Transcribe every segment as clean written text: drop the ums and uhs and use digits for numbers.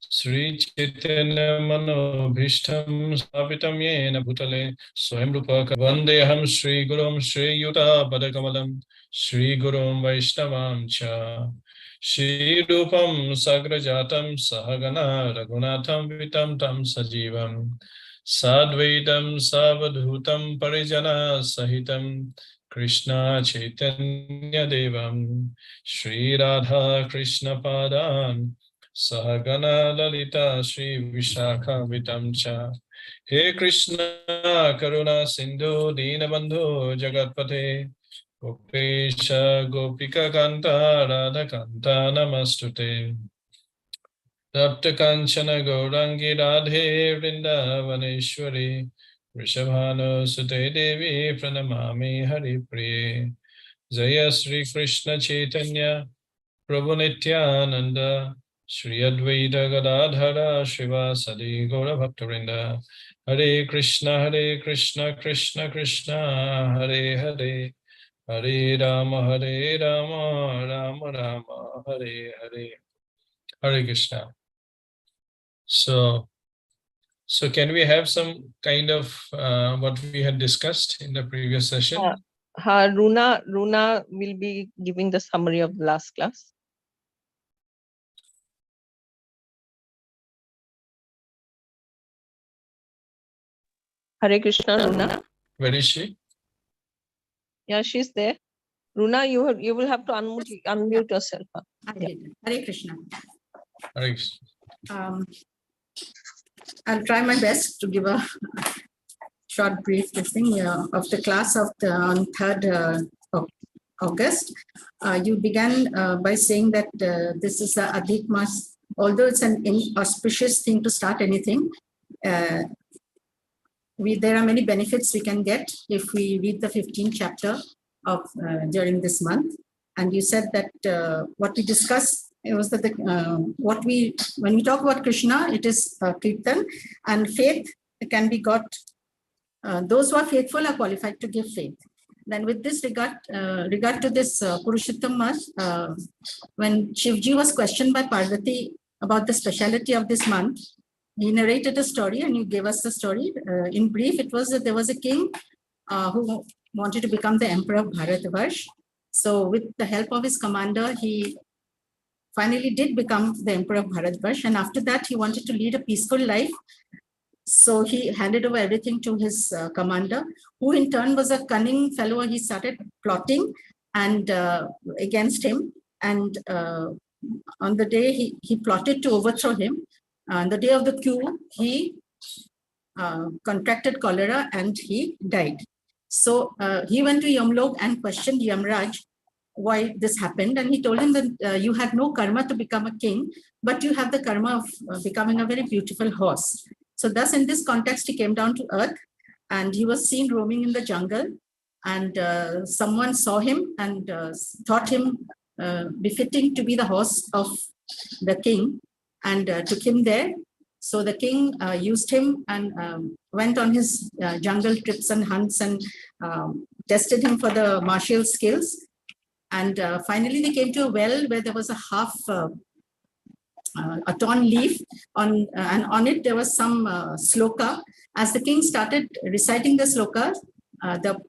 Sri Chaitanya Manobhishtam Savitam Yena Bhutale Swayam Rupa Vandeham Sri Gurum Sri Yuta Padakamalam Sri Gurum Vaishnavam Cha Shri Rupam Sagrajatam Sahagana Raghunatham Vitam Tam Sajivam Sadvaitam Savadhutam Parijana Sahitam Krishna Chaitanya Devam Sri Radha Krishna Padan Sahagana Lalita Sri Vishakha Vitamcha He Krishna Karuna Sindhu Dinabandhu Jagatpate Gopesha Gopika Kanta Radha Kanta Namastute Tapta Kanchana Gaurangi Radhe Vrindavaneshwari Vrishabhanu Sute Devi Pranamami Hari Priye Jaya Sri Krishna Chaitanya Prabhu Nityananda Shri Advaita Gadadhara Srivasadi Gaura Bhaktarinda Hare Krishna Krishna Krishna Hare Hare Hare Rama Rama Rama Hare Hare Hare Krishna. So can we have some kind of what we had discussed in the previous session? Runa will be giving the summary of the last class. Hare Krishna, Runa. Where is she? Yeah, she's there. Runa, you will have to unmute yourself. Yeah. Hare Krishna. Hare Krishna. I'll try my best to give a short brief thing of the class on 3rd of August. You began by saying that this is a Adhik Mas, although it's an inauspicious thing to start anything. There are many benefits we can get if we read the 15th chapter of during this month. And you said that what we discussed, it was that when we talk about Krishna, it is Kirtan, and faith can be got. Those who are faithful are qualified to give faith. Then with this regard to this Purushottam Mas, when Shivji was questioned by Parvati about the speciality of this month, he narrated a story and you gave us the story. In brief, it was that there was a king who wanted to become the emperor of Bharatvarsh. So with the help of his commander, he finally did become the emperor of Bharatvarsh. And after that, he wanted to lead a peaceful life. So he handed over everything to his commander, who in turn was a cunning fellow. He started plotting and against him. And on the day he plotted to overthrow him, on the day of the coup, he contracted cholera and he died. So he went to Yamlok and questioned Yamraj why this happened. And he told him that you had no karma to become a king, but you have the karma of becoming a very beautiful horse. So thus in this context, he came down to earth and he was seen roaming in the jungle, and someone saw him and thought him befitting to be the horse of the king and took him there. So the king used him and went on his jungle trips and hunts and tested him for the martial skills. And finally, they came to a well where there was a half a torn leaf and on it there was some sloka. As the king started reciting the sloka, the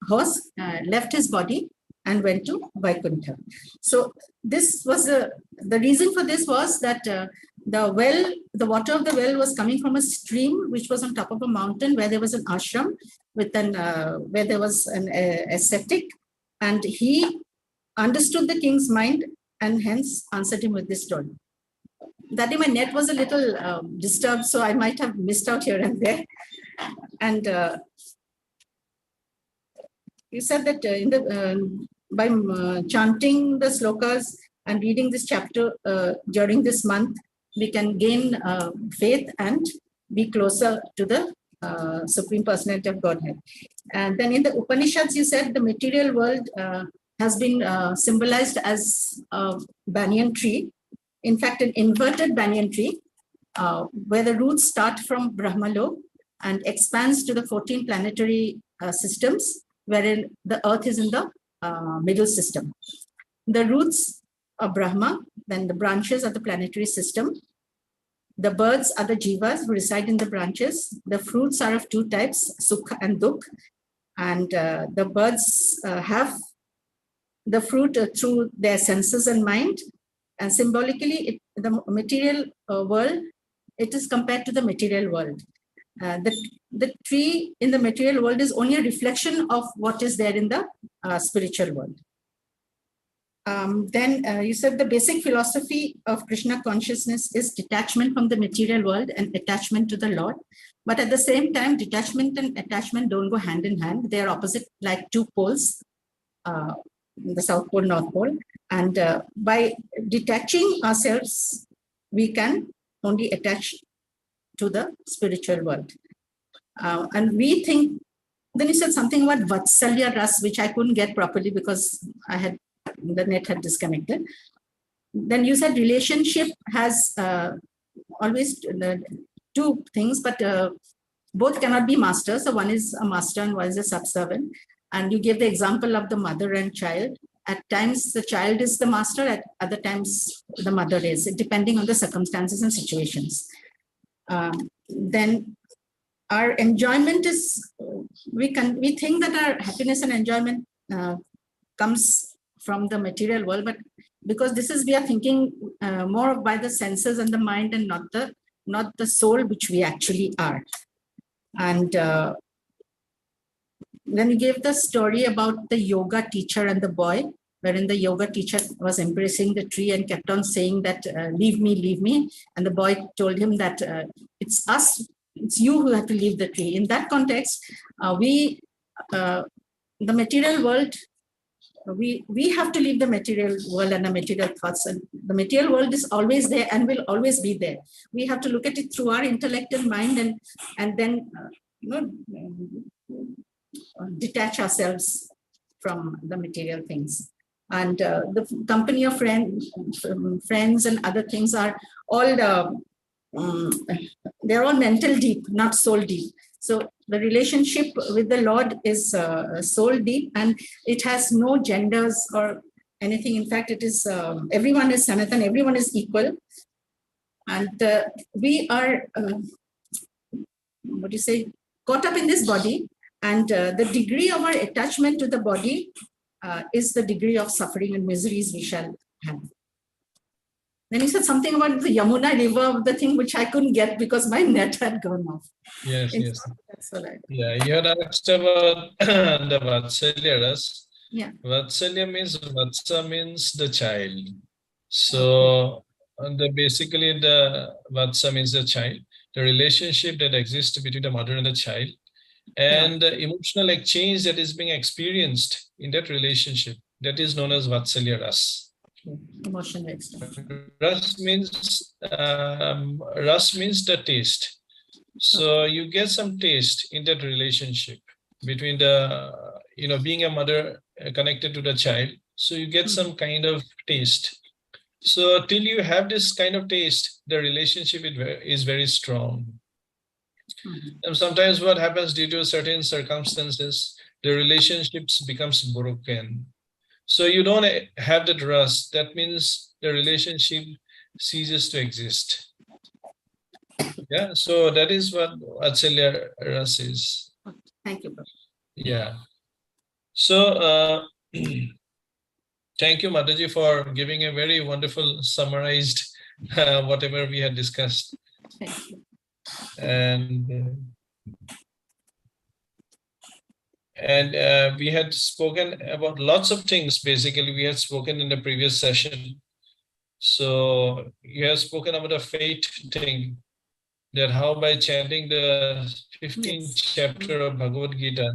horse left his body and went to Vaikuntha. So this was the reason for this was that the water of the well was coming from a stream which was on top of a mountain where there was an ashram with where there was an ascetic, and he understood the king's mind and hence answered him with this story. That day my net was a little disturbed, so I might have missed out here and there. And you said that by chanting the slokas and reading this chapter during this month, we can gain faith and be closer to the Supreme Personality of Godhead. And then in the Upanishads, you said the material world has been symbolized as a banyan tree. In fact, an inverted banyan tree, where the roots start from Brahmalok and expands to the 14 planetary systems, wherein the earth is in the middle system. The roots of Brahma. Then the branches are the planetary system. The birds are the jivas who reside in the branches. The fruits are of two types, sukha and dukh. And the birds have the fruit through their senses and mind. And symbolically, the material world, it is compared to the material world. The tree in the material world is only a reflection of what is there in the spiritual world. Then you said the basic philosophy of Krishna consciousness is detachment from the material world and attachment to the Lord. But at the same time, detachment and attachment don't go hand in hand. They are opposite, like two poles, the South Pole, North Pole. And by detaching ourselves, we can only attach to the spiritual world. And we think, then you said something about Vatsalya Ras, which I couldn't get properly because the net had disconnected. Then you said relationship has always two things, but both cannot be masters. So one is a master and one is a subservient. And you gave the example of the mother and child. At times the child is the master, at other times the mother is, depending on the circumstances and situations. Then our enjoyment is, we think that our happiness and enjoyment comes from the material world, but because we are thinking more by the senses and the mind and not the soul, which we actually are. And then you gave the story about the yoga teacher and the boy, wherein the yoga teacher was embracing the tree and kept on saying that, leave me. And the boy told him that it's you who have to leave the tree. In that context, the material world, we have to leave the material world and the material thoughts, and the material world is always there and will always be there. We have to look at it through our intellect and mind, and then detach ourselves from the material things. And the company of friends and other things are all they're all mental deep, not soul deep. So the relationship with the Lord is soul deep, and it has no genders or anything. In fact, it is everyone is Sanatan, everyone is equal. And we are, caught up in this body, and the degree of our attachment to the body is the degree of suffering and miseries we shall have. Then he said something about the Yamuna river, the thing which I couldn't get because my net had gone off. Yes. That's all right. Yeah, you had asked about the Vatsalya Ras. Yeah. Vatsalya means, Vatsa means the child. So basically the Vatsa means the child, the relationship that exists between the mother and the child, and the emotional exchange that is being experienced in that relationship, that is known as Vatsalya Ras. Emotional exchange. Ras means the taste. So you get some taste in that relationship between the, being a mother connected to the child. So you get some kind of taste. So till you have this kind of taste, the relationship is very strong. And sometimes what happens, due to certain circumstances, the relationships becomes broken. So you don't have that rust. That means the relationship ceases to exist. Yeah, so that is what Vatsalya Ras is. Thank you. Yeah. So thank you, Mataji, for giving a very wonderful summarized whatever we had discussed. Thank you. And we had spoken about lots of things. Basically, we had spoken in the previous session. So you have spoken about the fate thing, that how by chanting the 15th chapter of Bhagavad Gita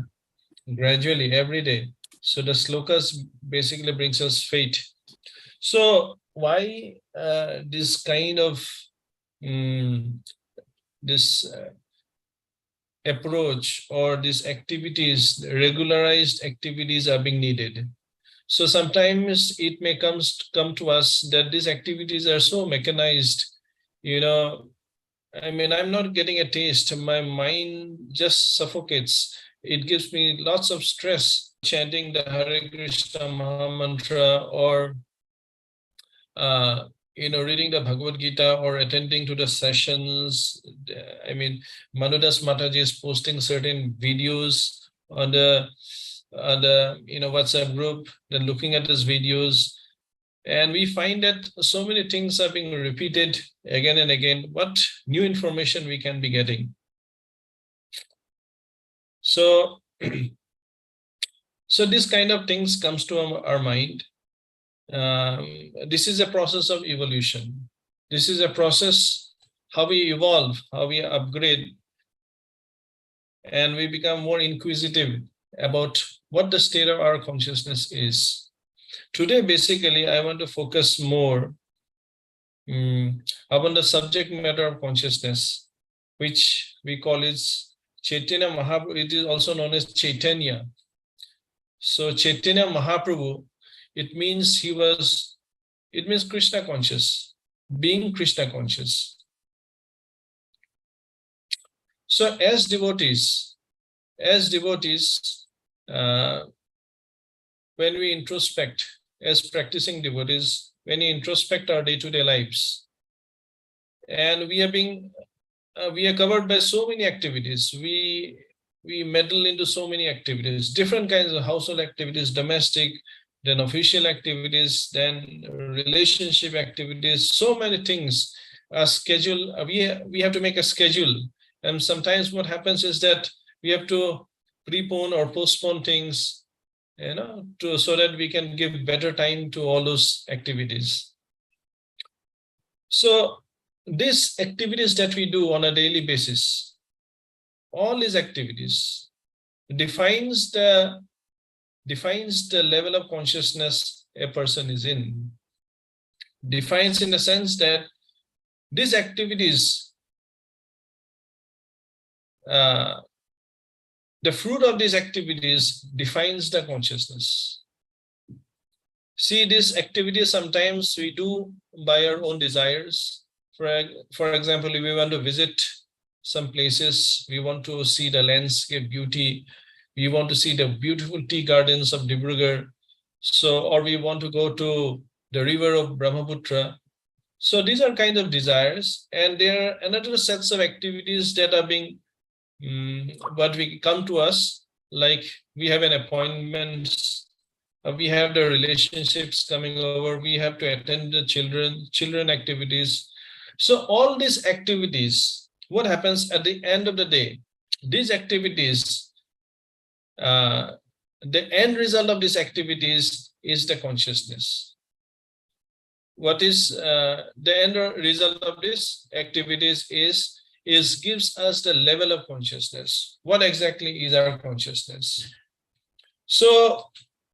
gradually every day, so the slokas basically brings us fate. So why this kind of approach or these activities, regularized activities are being needed? So sometimes it may come to us that these activities are so mechanized, I mean, I'm not getting a taste. My mind just suffocates. It gives me lots of stress chanting the Hare Krishna Maha Mantra or reading the Bhagavad Gita or attending to the sessions. I mean, Manudas Mataji is posting certain videos on the WhatsApp group, then looking at these videos, and we find that so many things are being repeated again and again. What new information we can be getting? So, so this kind of things comes to our mind. This is a process of evolution. This is a process how we evolve, how we upgrade, and we become more inquisitive about what the state of our consciousness is. Today, basically, I want to focus more upon the subject matter of consciousness, which we call it Chaitanya Mahaprabhu. It is also known as Chaitanya. So Chaitanya Mahaprabhu, it means Krishna conscious, being Krishna conscious. So as devotees, when we introspect, as practicing devotees, when we introspect our day-to-day lives, and we are covered by so many activities. We meddle into so many activities, different kinds of household activities, domestic, then official activities, then relationship activities, so many things. A schedule, we have to make a schedule. And sometimes what happens is that we have to prepone or postpone things, so that we can give better time to all those activities. So these activities that we do on a daily basis, all these activities defines the level of consciousness a person is in. Defines in the sense that these activities, the fruit of these activities defines the consciousness. See, these activities sometimes we do by our own desires. For example, if we want to visit some places, we want to see the landscape beauty, we want to see the beautiful tea gardens of Dibrugarh, or we want to go to the river of Brahmaputra. So these are kind of desires, and there are another sets of activities that are being what we come to us, like we have an appointment, we have the relationships coming over, we have to attend the children activities. So all these activities, what happens at the end of the day? These activities, the end result of these activities is the consciousness. What is the end result of these activities is gives us the level of consciousness. What exactly is our consciousness? So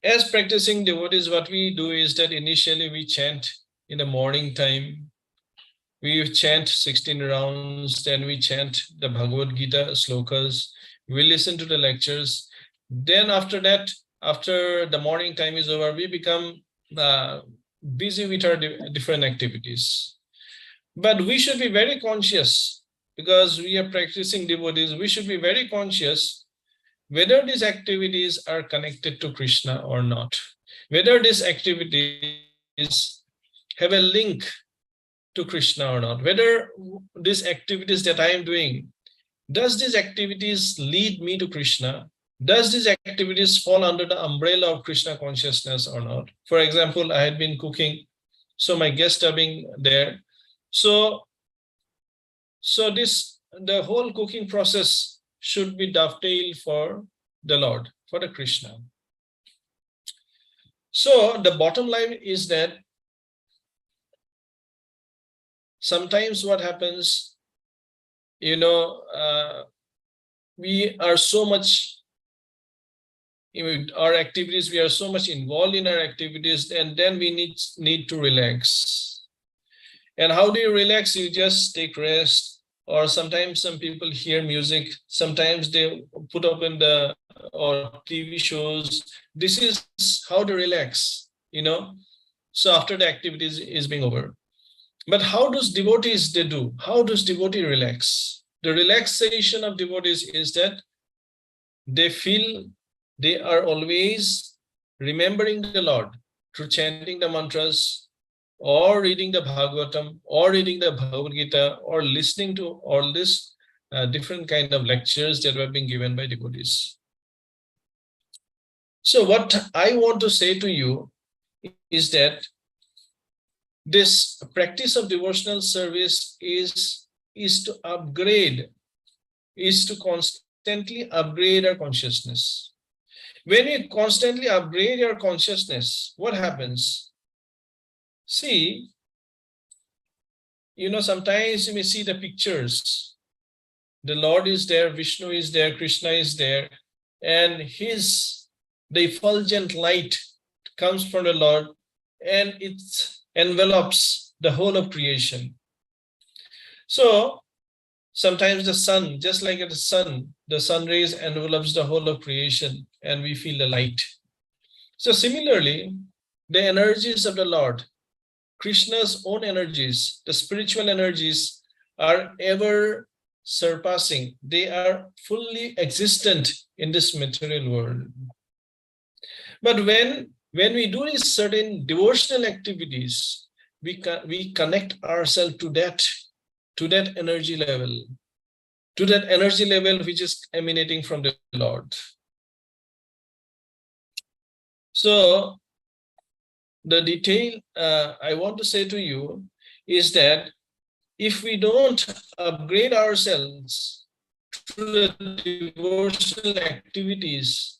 as practicing devotees, what we do is that initially we chant in the morning time. We chant 16 rounds, then we chant the Bhagavad Gita slokas. We listen to the lectures. Then after that, after the morning time is over, we become busy with our different activities. But we should be very conscious, because we are practicing devotees. We should be very conscious whether these activities are connected to Krishna or not, whether these activities have a link to Krishna or not, whether these activities that I am doing, does these activities lead me to Krishna? Does these activities fall under the umbrella of Krishna consciousness or not? For example, I had been cooking, so my guests are being there. So the whole cooking process should be dovetailed for the Lord, for the Krishna. So the bottom line is that sometimes what happens, we are so much, our activities, we are so much involved in our activities, and then we need to relax. And how do you relax? You just take rest. Or sometimes some people hear music, sometimes they put up in or TV shows. This is how to relax, So after the activities is being over. But how does devotees do? How does devotee relax? The relaxation of devotees is that they feel they are always remembering the Lord through chanting the mantras, or reading the Bhagavatam, or reading the Bhagavad Gita, or listening to all this different kind of lectures that were being given by devotees. So what I want to say to you is that this practice of devotional service is to upgrade, is to constantly upgrade our consciousness. When you constantly upgrade your consciousness, what happens? See, sometimes you may see the pictures. The Lord is there, Vishnu is there, Krishna is there, and the effulgent light comes from the Lord, and it envelops the whole of creation. So sometimes the sun, just like the sun rays envelops the whole of creation, and we feel the light. So similarly, the energies of the Lord, Krishna's own energies, the spiritual energies, are ever surpassing. They are fully existent in this material world. But when we do these certain devotional activities, we connect ourselves to that energy level, which is emanating from the Lord. So the detail I want to say to you is that if we don't upgrade ourselves through the devotional activities,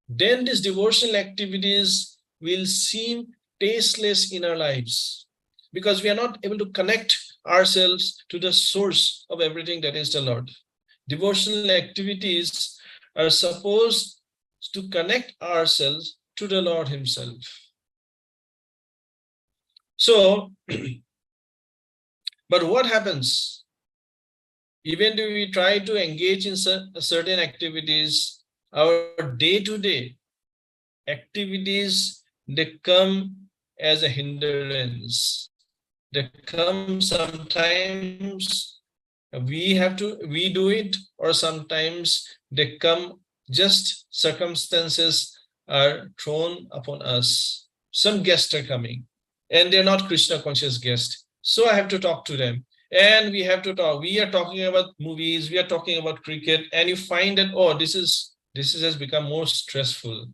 then these devotional activities will seem tasteless in our lives, because we are not able to connect ourselves to the source of everything, that is the Lord. Devotional activities are supposed to connect ourselves to the Lord himself. So, but what happens? Even though we try to engage in certain activities, our day-to-day activities, they come as a hindrance. They come sometimes we do it, or sometimes they come, just circumstances are thrown upon us. Some guests are coming, and they're not Krishna conscious guests. So I have to talk to them. And we have to talk. We are talking about movies, we are talking about cricket, and you find that, oh, this has become more stressful.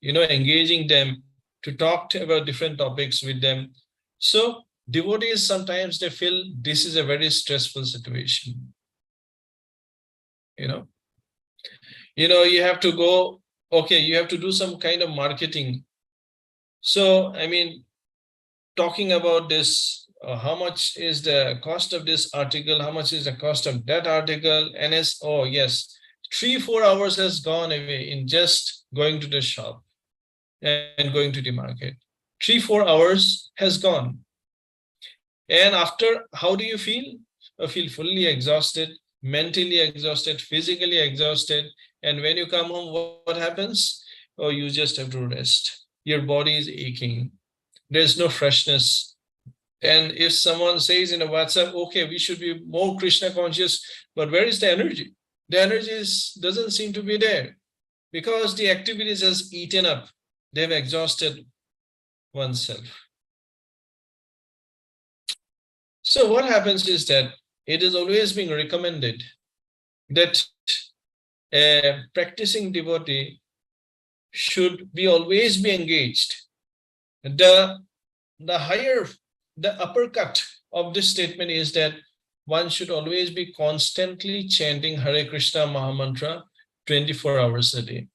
Engaging them to talk about different topics with them. So devotees, sometimes they feel this is a very stressful situation. You have to go, okay, you have to do some kind of marketing. So, talking about this, how much is the cost of this article? How much is the cost of that article? And oh yes, 3-4 hours has gone away in just going to the shop and going to the market. 3-4 hours has gone. And after, how do you feel? I feel fully exhausted, mentally exhausted, physically exhausted. And when you come home, what happens? Oh, you just have to rest. Your body is aching. There's no freshness. And if someone says in a WhatsApp, okay, we should be more Krishna conscious, but where is the energy? The energy doesn't seem to be there, because the activities has eaten up. They've exhausted oneself. So what happens is that it is always being recommended that a practicing devotee should always be engaged. The upper cut of this statement is that one should always be constantly chanting Hare Krishna Mahamantra 24 hours a day.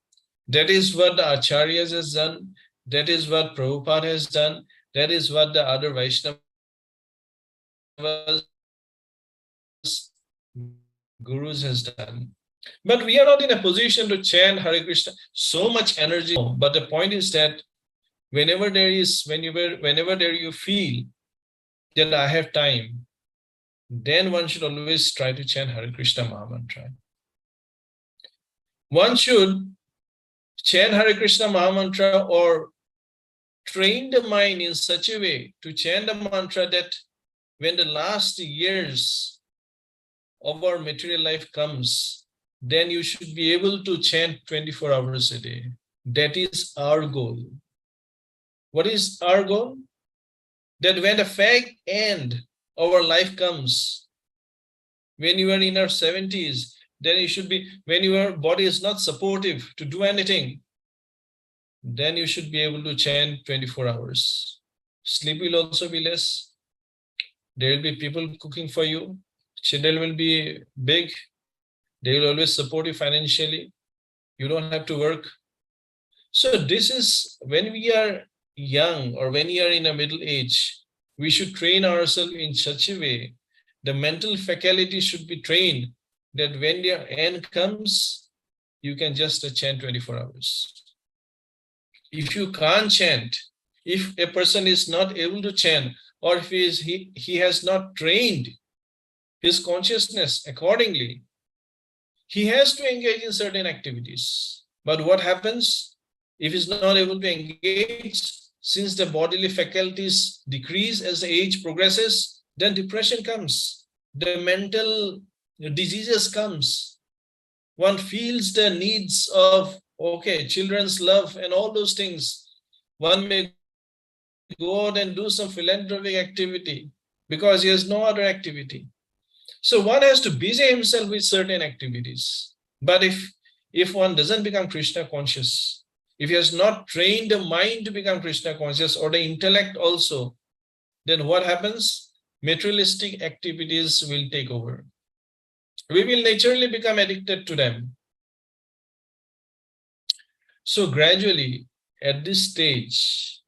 That is what the Acharyas has done. That is what Prabhupada has done. That is what the other Vaishnavas, gurus has done. But we are not in a position to chant Hare Krishna, so much energy. But the point is that whenever you feel that I have time, then one should always try to chant Hare Krishna Mahamantra. One should chant Hare Krishna Mahamantra or train the mind in such a way to chant the mantra that when the last years of our material life comes, then you should be able to chant 24 hours a day. That is our goal. What is our goal? that when the fag end our life comes, when you are in our 70s, then you should be, when your body is not supportive to do anything, then you should be able to chant 24 hours. Sleep will also be less. There will be people cooking for you. Children will be big. They will always support you financially. You don't have to work. So this is when we are young or when we are in a middle age, we should train ourselves in such a way. The mental faculty should be trained that when your end comes, you can just chant 24 hours. If you can't chant, if a person is not able to chant, or if he has not trained his consciousness accordingly, he has to engage in certain activities. But what happens if he's not able to engage? Since the bodily faculties decrease as the age progresses, then depression comes, the mental diseases comes. One feels the needs of, okay, children's love and all those things. One may go out and do some philanthropic activity because he has no other activity. So one has to busy himself with certain activities. But if one doesn't become Krishna conscious, if he has not trained the mind to become Krishna conscious or the intellect also, then what happens? Materialistic activities will take over. We will naturally become addicted to them. So gradually, at this stage,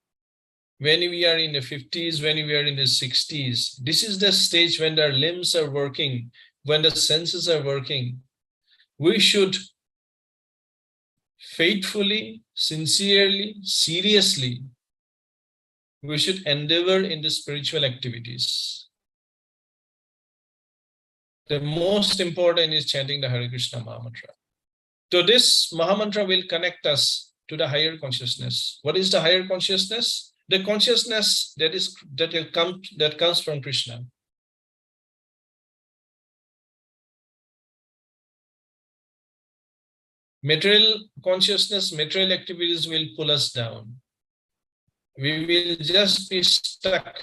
when we are in the 50s, when we are in the 60s, this is the stage when our limbs are working, when the senses are working. We should faithfully, sincerely, seriously, we should endeavor in the spiritual activities. The most important is chanting the Hare Krishna Mahamantra. So this Mahamantra will connect us to the higher consciousness. What is the higher consciousness? The consciousness that comes from Krishna. Material consciousness, material activities will pull us down. We will just be stuck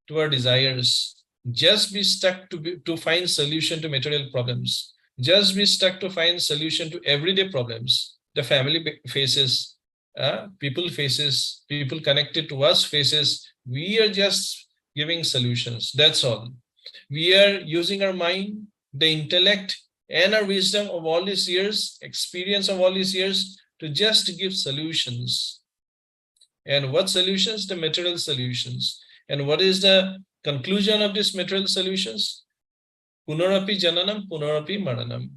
to our desires, just be stuck to find solution to material problems, just be stuck to find solution to everyday problems. The family faces, people faces, people connected to us faces. We are just giving solutions. That's all. We are using our mind, the intellect, and our wisdom of all these years, experience of all these years, to just give solutions. And what solutions? The material solutions. And what is the conclusion of these material solutions? Punarapi jananam, punarapi maranam.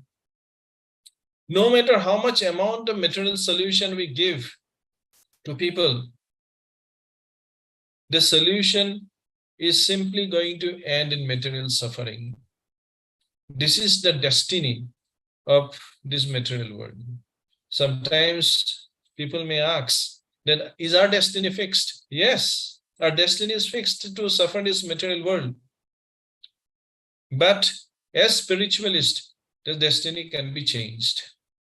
No matter how much amount of material solution we give to people, the solution is simply going to end in material suffering. This is the destiny of this material world. Sometimes people may ask, then is our destiny fixed? Yes, our destiny is fixed to suffer in this material world. But as spiritualist, the destiny can be changed.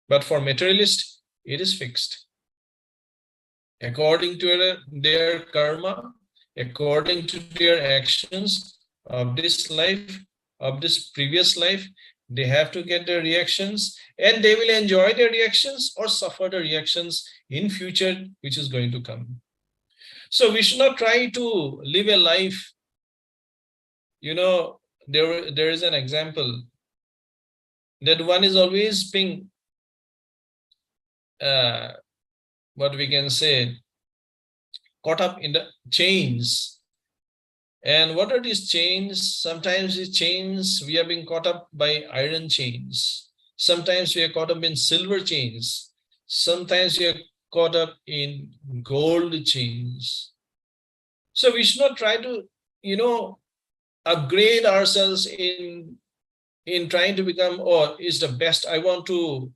But for materialist, it is fixed. According to their karma, according to their actions of this life, of this previous life, they have to get their reactions, and they will enjoy their reactions or suffer the reactions in future, which is going to come. So we should not try to live a life. You know, there is an example that one is always being, what we can say, caught up in the chains. And what are these chains? Sometimes these chains, we are being caught up by iron chains. Sometimes we are caught up in silver chains. Sometimes we are caught up in gold chains. So we should not try to, upgrade ourselves in trying to become, is the best. I want to,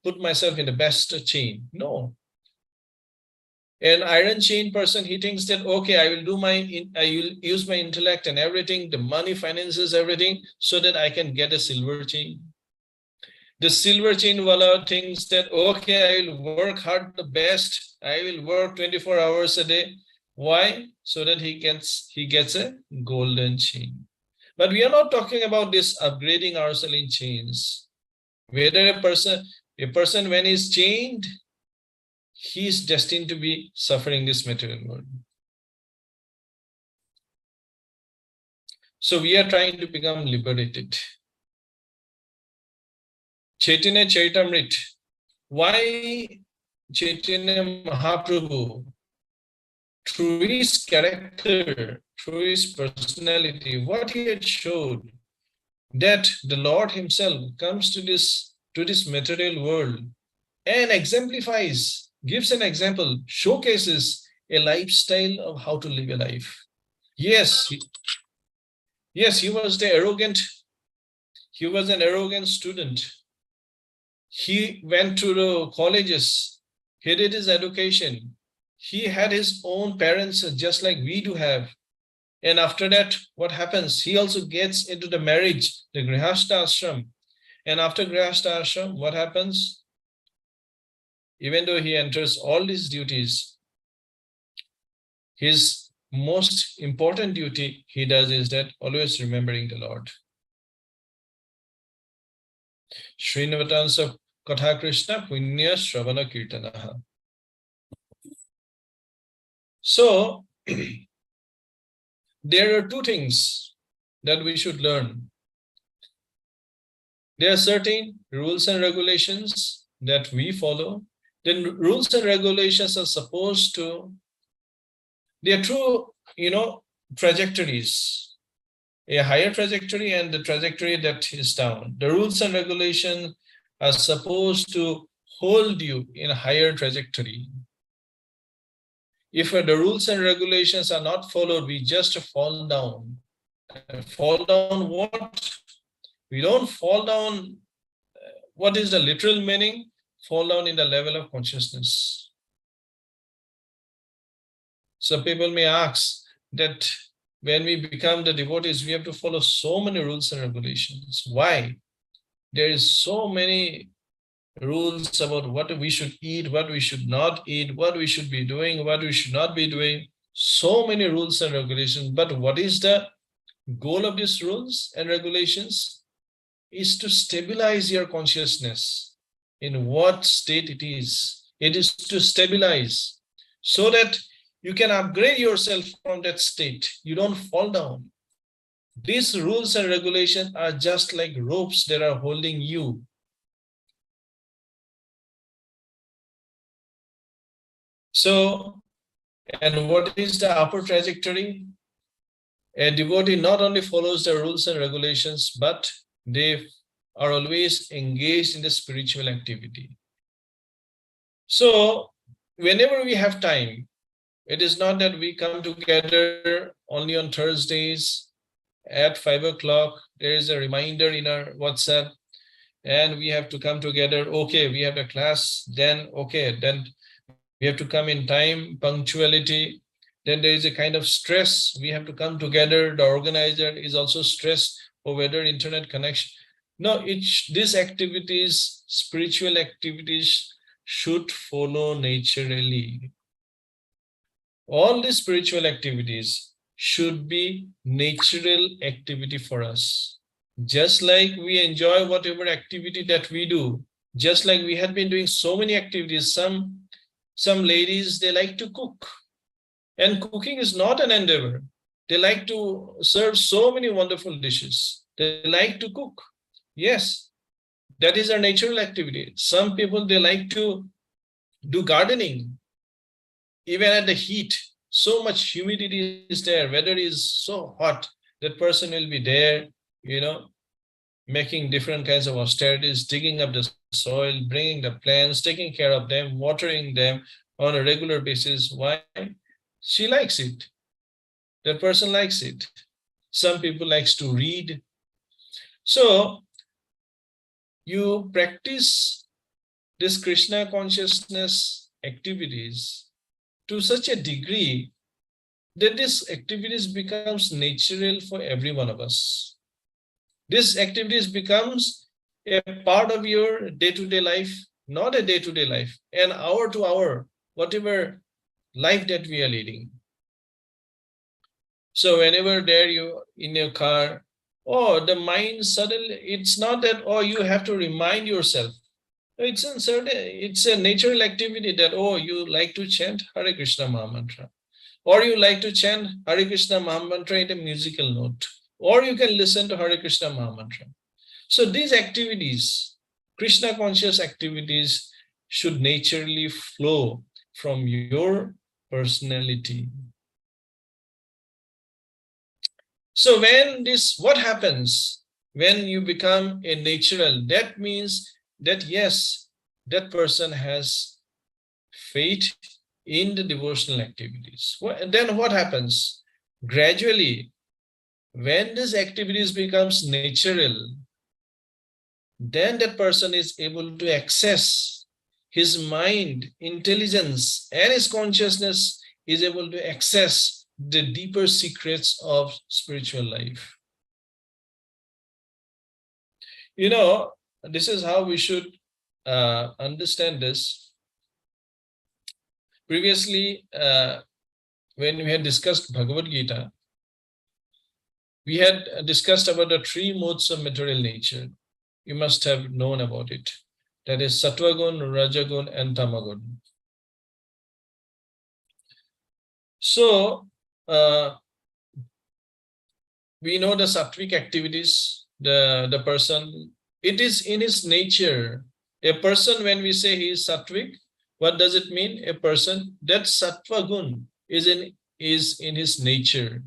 put myself in the best chain. No. An iron chain person, he thinks that, okay, I will use my intellect and everything, the money, finances, everything, so that I can get a silver chain. The silver chain wala thinks that, okay, I will work hard the best. I will work 24 hours a day. Why? So that he gets a golden chain. But we are not talking about this upgrading ourselves in chains. Whether a person when he's chained, he is destined to be suffering this material world. So we are trying to become liberated. Chaitanya Charitamrita. Why Chaitanya Mahaprabhu, through his character, through his personality, what he had showed, that the Lord himself comes to this material world and exemplifies, gives an example, showcases a lifestyle of how to live a life. Yes, he was he was an arrogant student. He went to the colleges, he did his education. He had his own parents just like we do have. And after that, what happens? He also gets into the marriage, the Grihastha ashram. And after Grihastha ashram, what happens? Even though he enters all these duties, his most important duty he does is that always remembering the Lord. Srinivatansa Katha Krishna Punya Shravana Kirtanaha. So, there are two things that we should learn. There are certain rules and regulations that we follow. Then rules and regulations are supposed to, they are true, trajectories, a higher trajectory and the trajectory that is down. The rules and regulations are supposed to hold you in a higher trajectory. If the rules and regulations are not followed, we just fall down. Fall down what? We don't fall down. What is the literal meaning? Fall down in the level of consciousness. So people may ask that when we become the devotees, we have to follow so many rules and regulations. Why? There is so many rules about what we should eat, what we should not eat, what we should be doing, what we should not be doing. So many rules and regulations. But what is the goal of these rules and regulations? Is to stabilize your consciousness in what state it is. It is to stabilize so that you can upgrade yourself from that state. You don't fall down. These rules and regulations are just like ropes that are holding you. So, and what is the upper trajectory? A devotee not only follows the rules and regulations, but they are always engaged in the spiritual activity. So, whenever we have time, it is not that we come together only on Thursdays at 5 o'clock. There is a reminder in our WhatsApp and we have to come together. Okay, we have a class, then we have to come in time, punctuality. Then there is a kind of stress. We have to come together. The organizer is also stressed for whether internet connection. No, these activities, spiritual activities, should follow naturally. All these spiritual activities should be natural activity for us. Just like we enjoy whatever activity that we do, just like we had been doing so many activities. Some ladies, they like to cook. And cooking is not an endeavor. They like to serve so many wonderful dishes. They like to cook. Yes, that is a natural activity. Some people, they like to do gardening. Even at the heat, so much humidity is there, weather is so hot, that person will be there, making different kinds of austerities, digging up the soil, bringing the plants, taking care of them, watering them on a regular basis. Why? She likes it. That person likes it. Some people likes to read. So you practice this Krishna consciousness activities to such a degree that this activities becomes natural for every one of us. This activities becomes a part of your day-to-day life, not a day-to-day life, an hour to hour, whatever life that we are leading. So whenever there you in your car, oh, the mind suddenly, it's not that, oh, you have to remind yourself. It's uncertain, it's a natural activity that, oh, you like to chant Hare Krishna Mahamantra, or you like to chant Hare Krishna Mahamantra in a musical note, or you can listen to Hare Krishna Mahamantra. So these activities, Krishna conscious activities, should naturally flow from your personality. So when this, what happens when you become a natural? That means that yes, that person has faith in the devotional activities. Then what happens? Gradually, when these activities becomes natural, then that person is able to access his mind, intelligence, and his consciousness is able to access the deeper secrets of spiritual life. You know, this is how we should understand this. Previously, when we had discussed Bhagavad Gita, we had discussed about the three modes of material nature. You must have known about it. That is Sattvagun, Rajagun, and Tamagun. So, we know the sattvic activities, the person, it is in his nature. A person, when we say he is sattvic, what does it mean? A person, that sattva gun is in his nature.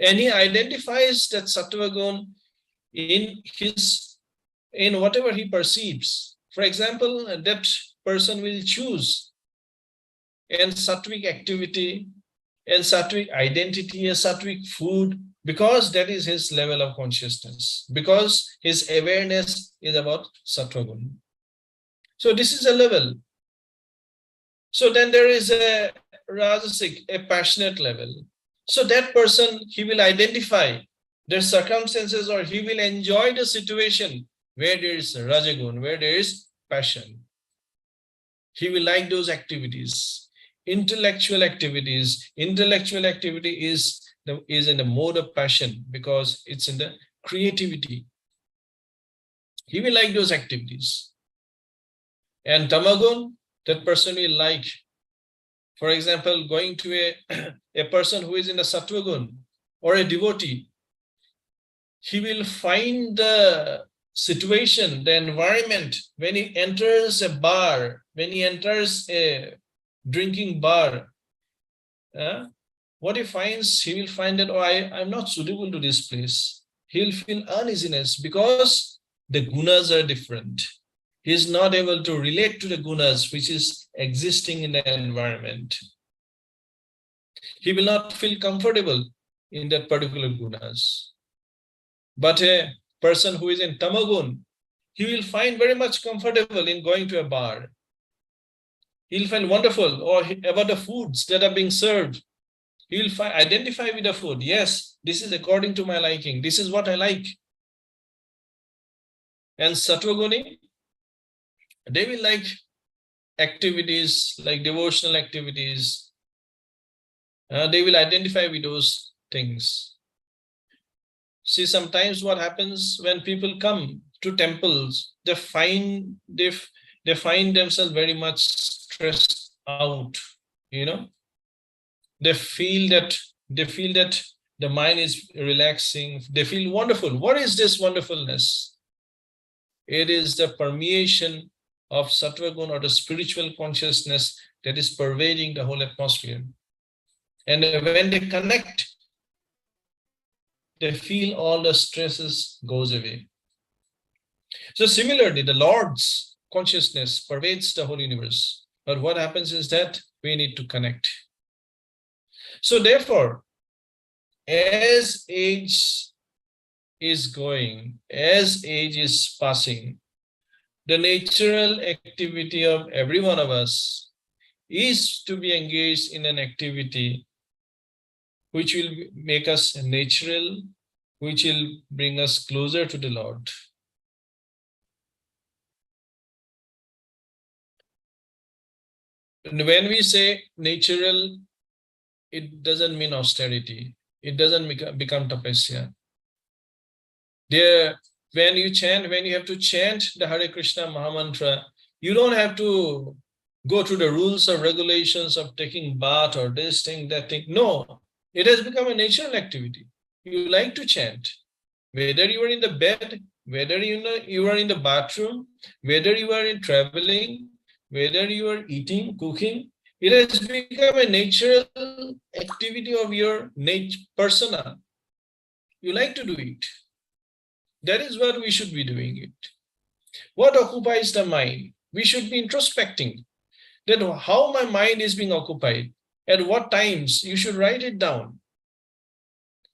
And he identifies that sattva gun in whatever he perceives. For example, that person will choose and sattvic activity and sattvic identity, a sattvic food, because that is his level of consciousness, because his awareness is about sattva gun. So this is a level. So then there is a rajasic, a passionate level. So that person, he will identify the circumstances, or he will enjoy the situation where there is rajagun, where there is passion. He will like those activities. Intellectual activity is in the mode of passion, because it's in the creativity. He will like those activities. And tamagun, that person will like, for example, going to a person who is in the sattva gun or a devotee, he will find the situation, the environment, when he enters a bar, when he enters a drinking bar, what he finds, he will find that, oh, I'm not suitable to this place. He'll feel uneasiness because the gunas are different. He is not able to relate to the gunas which is existing in the environment. He will not feel comfortable in that particular gunas. But a person who is in tamagun, he will find very much comfortable in going to a bar. He'll find wonderful about the foods that are being served. He'll identify with the food. Yes, this is according to my liking. This is what I like. And Sattvaguni, they will like activities, like devotional activities. They will identify with those things. See, sometimes what happens when people come to temples, they find themselves very much stressed out, you know. They feel that the mind is relaxing. They feel wonderful. What is this wonderfulness? It is the permeation of sattva gun, or the spiritual consciousness that is pervading the whole atmosphere. And when they connect, they feel all the stresses goes away. So similarly, the Lord's consciousness pervades the whole universe. But what happens is that we need to connect. So therefore, as age is going, as age is passing, the natural activity of every one of us is to be engaged in an activity which will make us natural, which will bring us closer to the Lord. And when we say natural, it doesn't mean austerity. it doesn't become tapasya. There, when you have to chant the Hare Krishna Mahamantra, you don't have to go through the rules or regulations of taking bath or this thing, that thing. No, it has become a natural activity. You like to chant. Whether you are in the bed, whether you are in the bathroom, whether you are in traveling, whether you are eating, cooking, it has become a natural activity of your persona. You like to do it. That is what we should be doing it. What occupies the mind? We should be introspecting that how my mind is being occupied, at what times. You should write it down.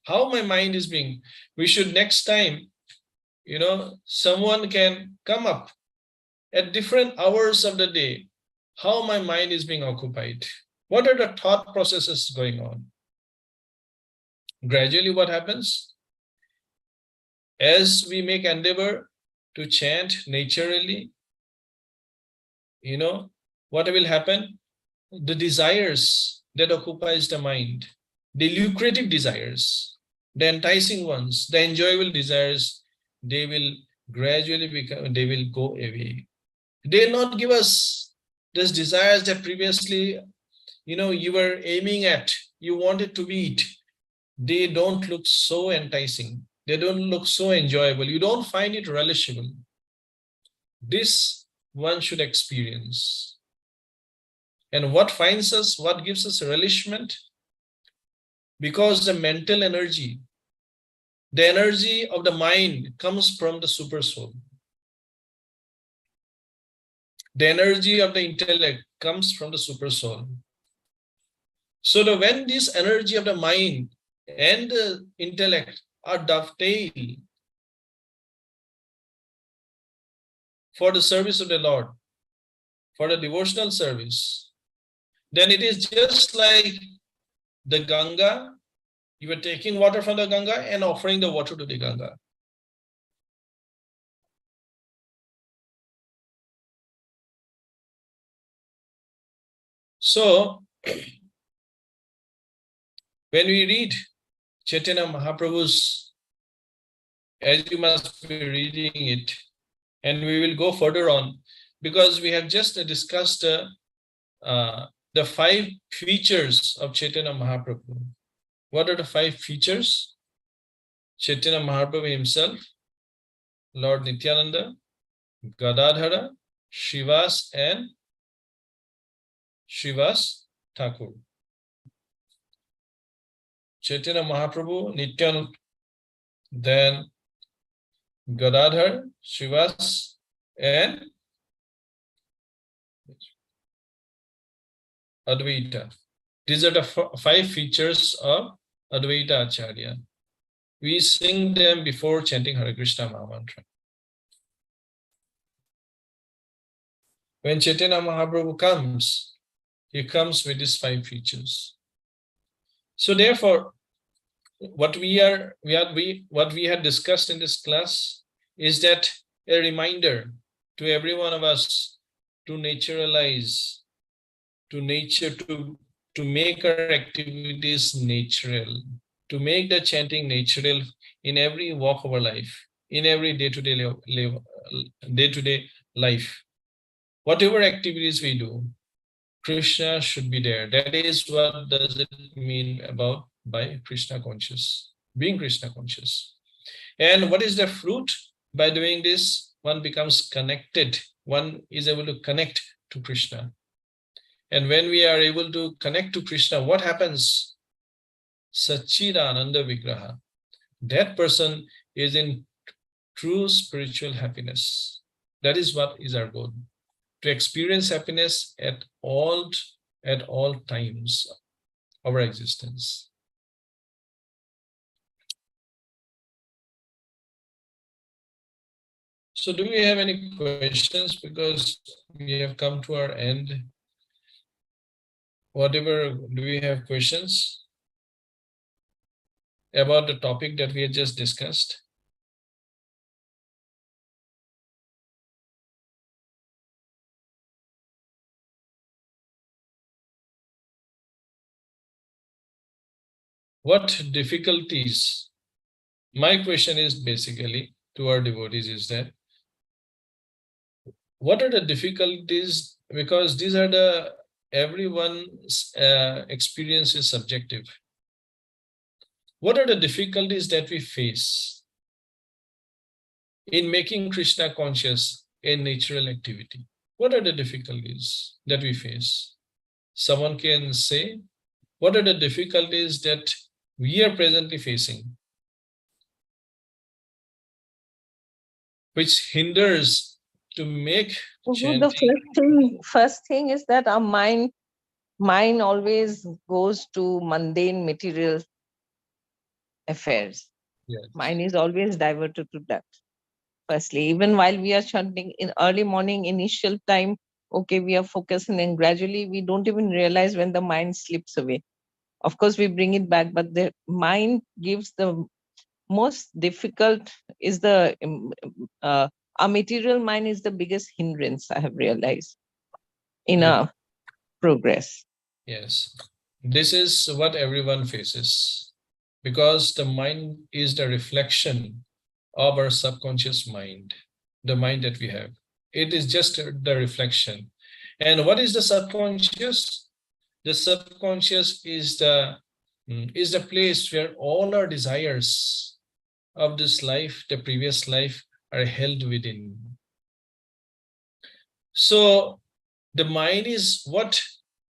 How my mind is being. We should next time, someone can come up at different hours of the day, how my mind is being occupied. What are the thought processes going on? Gradually, what happens? As we make endeavor to chant naturally, what will happen? The desires that occupies the mind, the lucrative desires, the enticing ones, the enjoyable desires, they will gradually they will go away. They will not give us those desires that previously, you were aiming at, you wanted to meet. They don't look so enticing. They don't look so enjoyable. You don't find it relishable. This one should experience. And what finds us, what gives us relishment? Because the mental energy, the energy of the mind comes from the super soul. The energy of the intellect comes from the super soul. So when this energy of the mind and the intellect are dovetailed for the service of the Lord, for the devotional service, then it is just like the Ganga. You are taking water from the Ganga and offering the water to the Ganga. So, when we read Chaitanya Mahaprabhu's, as you must be reading it, and we will go further on, because we have just discussed the 5 features of Chaitanya Mahaprabhu. What are the 5 features? Chaitanya Mahaprabhu himself, Lord Nityananda, Gadadhara, Srivas, and Srivas Thakur. Chaitanya Mahaprabhu, Nityananda, then Gadadhar, Srivas, and Advaita. These are the 5 features of Advaita Acharya. We sing them before chanting Hare Krishna Mahamantra. When Chaitanya Mahaprabhu comes, he comes with these 5 features. So therefore, what we had discussed in this class is that a reminder to every one of us to naturalize, to make our activities natural, to make the chanting natural in every walk of our life, in every day-to-day life. Whatever activities we do, Krishna should be there. That is what does it mean about by Krishna conscious, being Krishna conscious. And what is the fruit? By doing this, one becomes connected. One is able to connect to Krishna. And when we are able to connect to Krishna, what happens? Satchidananda Vigraha. That person is in true spiritual happiness. That is what is our goal. To experience happiness at all times of our existence. So do we have any questions? Because we have come to our end. Whatever, do we have questions about the topic that we had just discussed? what difficulties? My question is basically to our devotees is that, what are the difficulties? Because these are everyone's experience is subjective. What are the difficulties that we face in making Krishna conscious in natural activity? What are the difficulties that we face? Someone can say, what are the difficulties that we are presently facing, which hinders to make chanting? The first thing is that our mind always goes to mundane material affairs. Yes. Mind is always diverted to that. Firstly, even while we are chanting in early morning, initial time, okay, we are focusing, and gradually we don't even realize when the mind slips away. Of course, we bring it back, but the mind gives the most difficult is our material mind is the biggest hindrance, I have realized, in our progress. Yes, this is what everyone faces, because the mind is the reflection of our subconscious mind, the mind that we have. It is just the reflection. And what is the subconscious? The subconscious is the place where all our desires of this life, the previous life, are held within. So the mind is what?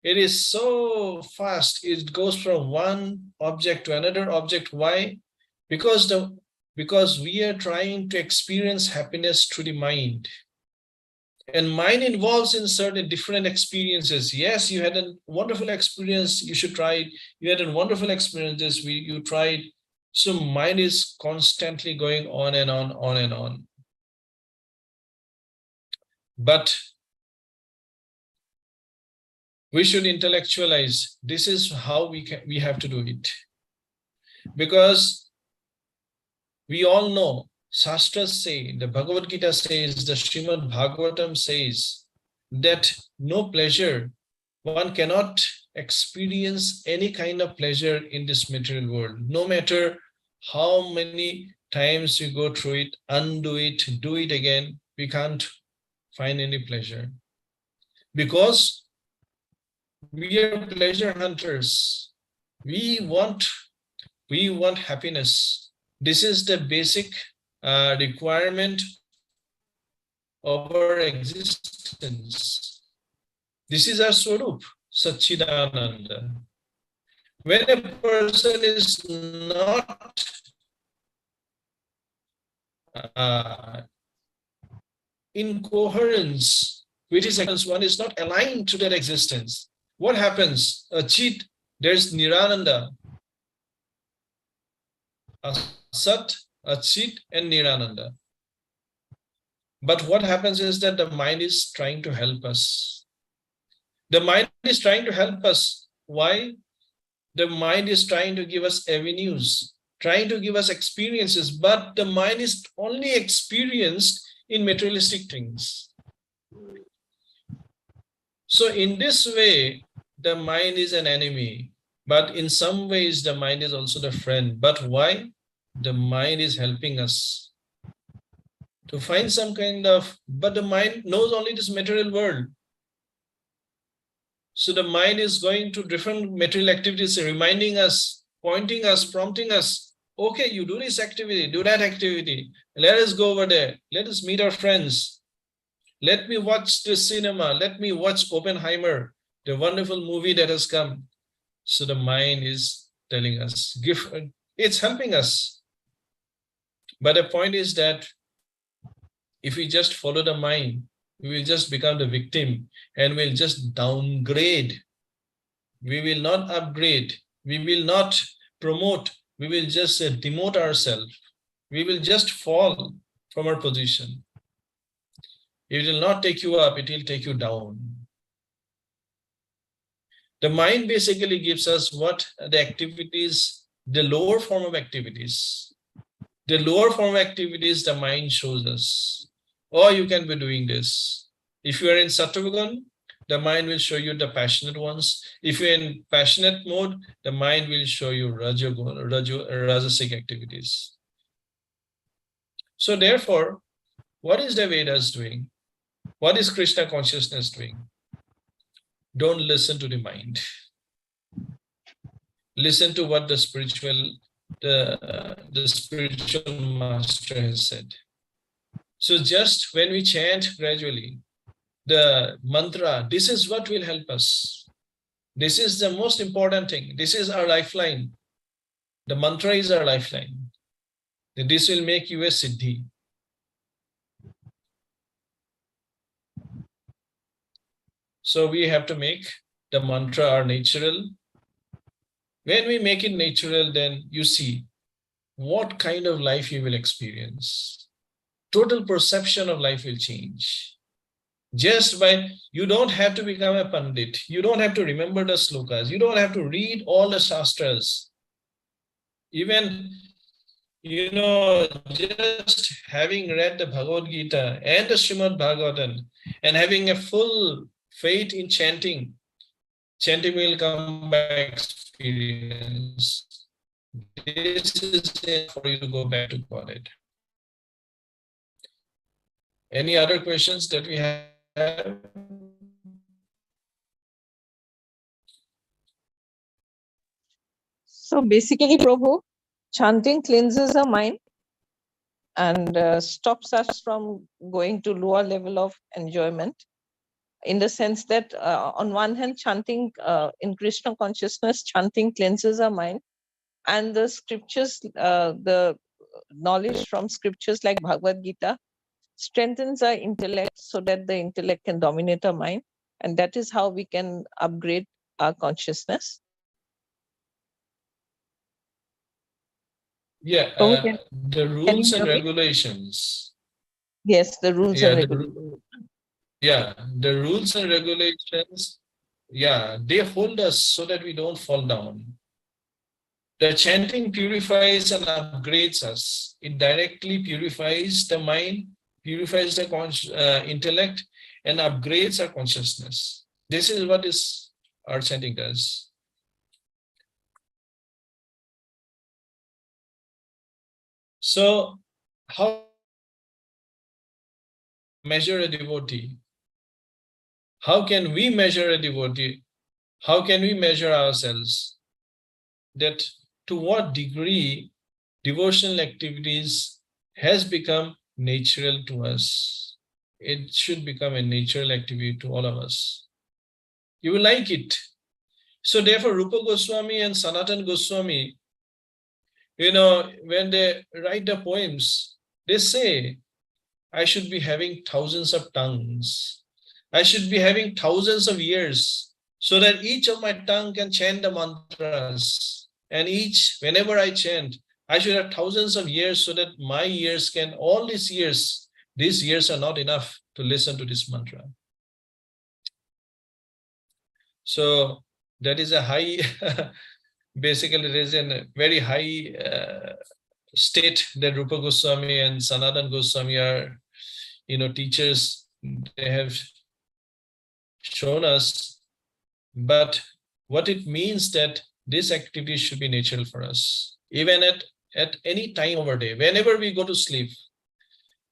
It is so fast. It goes from one object to another object. Why? Because we are trying to experience happiness through the mind. And mind involves in certain different experiences. Yes, you had a wonderful experience. You should try it. You had a wonderful experience. You tried. So mind is constantly going on and on, on and on. But we should intellectualize. This is how we have to do it. Because we all know, Shastras say, the Bhagavad Gita says, the Srimad Bhagavatam says that no pleasure, one cannot experience any kind of pleasure in this material world. No matter how many times you go through it, undo it, do it again, we can't find any pleasure. Because we are pleasure hunters. We want happiness. This is the basic requirement of our existence. This is our Swarup, Satchidananda. When a person is not in coherence with his existence, one is not aligned to that existence. What happens? Achit, there's Nirananda. Asat, Achit, and Nirananda. But what happens is that the mind is trying to help us. The mind is trying to help us. Why? The mind is trying to give us avenues, trying to give us experiences, but the mind is only experienced in materialistic things. So in this way, the mind is an enemy, but in some ways, the mind is also the friend. But why? The mind is helping us to find some kind of, but the mind knows only this material world. So the mind is going to different material activities, reminding us, pointing us, prompting us. Okay, you do this activity, do that activity. Let us go over there. Let us meet our friends. Let me watch the cinema. Let me watch Oppenheimer, the wonderful movie that has come. So the mind is telling us, it's helping us. But the point is that if we just follow the mind, we will just become the victim and we'll just downgrade. We will not upgrade. We will not promote. We will just demote ourselves. We will just fall from our position. It will not take you up, it will take you down. The mind basically gives us what? The activities, the lower form of activities. The lower form of activities the mind shows us. Oh, you can be doing this. If you are in Sattvagun, the mind will show you the passionate ones. If you're in passionate mode, the mind will show you rajasic activities. So therefore, what is the Vedas doing? What is Krishna consciousness doing? Don't listen to the mind. Listen to what the spiritual master has said. So just when we chant gradually, the mantra, this is what will help us. This is the most important thing. This is our lifeline. The mantra is our lifeline. This will make you a siddhi. So we have to make the mantra our natural. When we make it natural, then you see what kind of life you will experience. Total perception of life will change. Just by, you don't have to become a pandit. You don't have to remember the slokas. You don't have to read all the shastras. Even, just having read the Bhagavad Gita and the Srimad Bhagavatam and having a full faith in chanting will come by experience. This is it for you to go back to Godhead. Any other questions that we have? So basically, Prabhu, chanting cleanses the mind and stops us from going to lower level of enjoyment, in the sense that on one hand, chanting in Krishna consciousness, chanting cleanses our mind, and the scriptures, the knowledge from scriptures like Bhagavad Gita strengthens our intellect so that the intellect can dominate our mind, and that is how we can upgrade our consciousness. Yeah, Prabhu, the rules and regulations. Yes, the rules and regulations. The rules and regulations, they hold us so that we don't fall down. The chanting purifies and upgrades us. It directly purifies the mind, purifies the intellect, and upgrades our consciousness. This is what our chanting does. So, how measure a devotee? How can we measure a devotee? How can we measure ourselves? That to what degree devotional activities has become natural to us. It should become a natural activity to all of us. You will like it. So therefore, Rupa Goswami and Sanatan Goswami, when they write the poems, they say, I should be having thousands of tongues. I should be having thousands of ears so that each of my tongue can chant the mantras. And whenever I chant, I should have thousands of ears so that my ears can, all these years are not enough to listen to this mantra. So that is a high, basically there is a very high state that Rupa Goswami and Sanatan Goswami are, teachers. They have shown us, but what it means that this activity should be natural for us, even at any time of our day, whenever we go to sleep,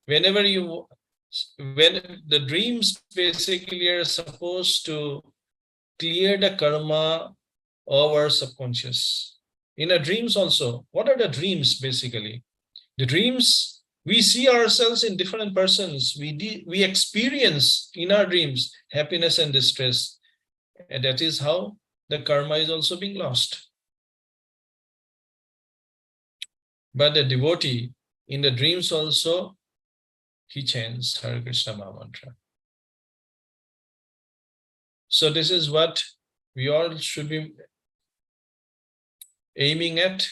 when the dreams basically are supposed to clear the karma of our subconscious. In our dreams also, what are the dreams basically? The dreams, we see ourselves in different persons. We experience in our dreams happiness and distress. And that is how the karma is also being lost. But the devotee, in the dreams also, he chants Hare Krishna Maha Mantra. So this is what we all should be aiming at.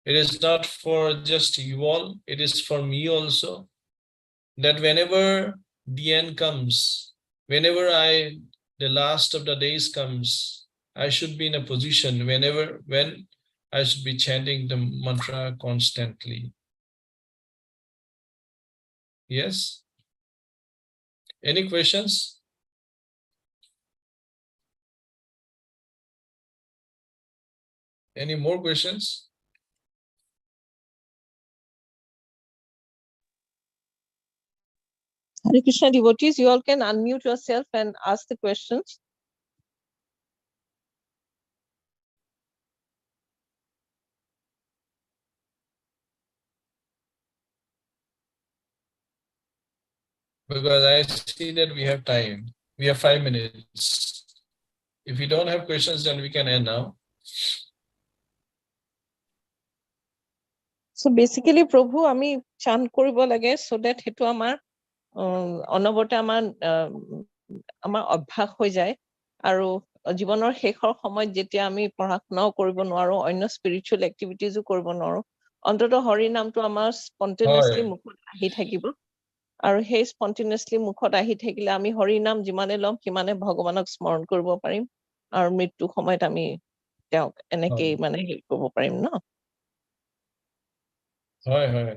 It is not for just you all, it is for me also, that whenever the end comes, whenever the last of the days comes, I should be in a position when I should be chanting the mantra constantly. Yes? Any questions? Any more questions? Hare Krishna devotees, you all can unmute yourself and ask the questions. Because I see that we have time. We have 5 minutes. If you don't have questions, then we can end now. So basically, Prabhu, আমি চান কৰিব লাগে so that হেতু আমাৰ অনবৰতে আমাৰ অভ্যাস হৈ যায় আৰু জীৱনৰ শেষৰ সময়ত যেতিয়া আমি পঢ়া শুনাও কৰিব নোৱাৰো অন্য স্পিৰিচুৱেল এক্টিভিটিজো কৰিব নোৱাৰো অন্তত হৰি নামটো আমাৰ স্পন্টেনিয়াছলি মুখত আহি থাকিব আৰু সেই স্পন্টেনিয়াছলি মুখত আহি থাকিলে আমি হৰি নাম যিমানে লম সিমানে ভগৱানক স্মৰণ কৰিব পাৰিম আৰু মৃত্যু সময়ত আমি তেওঁক এনেকৈ মানে হেৰি কৰিব পাৰিম ন হয় হয়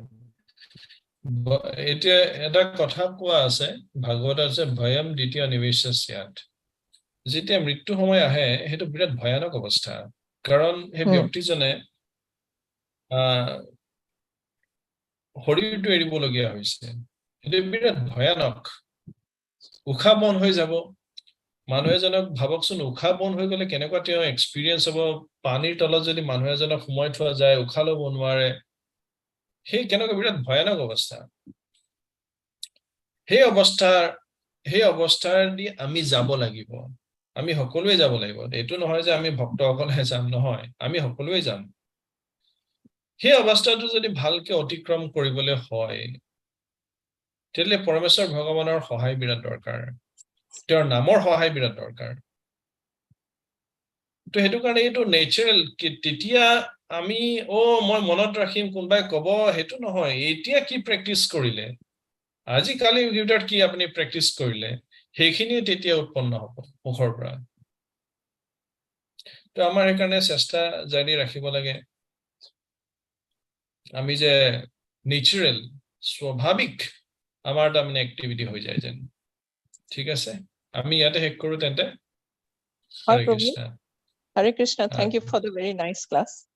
এতিয়া এটা কথা কোৱা আছে ভাগৱত আছে ভয়ম দ্বিতীয় নিবেশস্যাত যেতিয়া মৃত্যু সময় আহে হেতু বিৰাট ভয়ানক অৱস্থা কাৰণ হে ব্যক্তিজনে শৰীৰটো এৰিবলগীয়া হৈছে হেতু বিৰাট ভয়ানক উখা বন হৈ যাব মানুহ এজনক ভাবকচোন উখা বন হৈ গলে কেনেকুৱা তেওঁ এক্সপেৰিয়েন্স হ'ব পানীৰ তলত যদি মানুহ এজনক সময় থোৱা যায় উখা ল'ব নোৱাৰে সেই কেনেকুৱা বিৰাট ভয়ানক অৱস্থা সেই অৱস্থাৰ দি আমি যাব লাগিব আমি সকলোৱে যাব লাগিব এটো নহয় যে আমি ভক্তসকলহে যাম নহয় আমি সকলোৱে যাম সেই অৱস্থাটো যদি ভালকে অতিক্ৰম কৰিবলৈ হয় তেলে পৰমেশ্বৰ ভগৱানৰ সহায় বিৰাট দৰকাৰ তেওঁৰ নামৰ সহায় বিৰাট দৰকাৰ তো হেতু কাৰণে এটো নেচাৰেল কি তেতিয়া আমি মই মনত ৰাখিম কোনবাই কব হেতু নহয় এতিয়া কি প্ৰেক্টিস কৰিলে আজি কালি ভিতৰত কি আপুনি প্ৰেক্টিস কৰিলে সেইখিনি তেতিয়া উৎপন্ন হ'ব মুখৰ পৰা তো আমাৰ একাৰণে চেষ্টা জাৰি ৰাখিব লাগে আমি যে নেচাৰেল স্বাভাৱিক আমাৰ তাৰমানে এক্টিভিটি হৈ যায় যেন ঠিক আছে আমি ইয়াতে শেষ কৰো তেন্তে Hare Krishna. Hare Krishna. Thank you for the very nice class.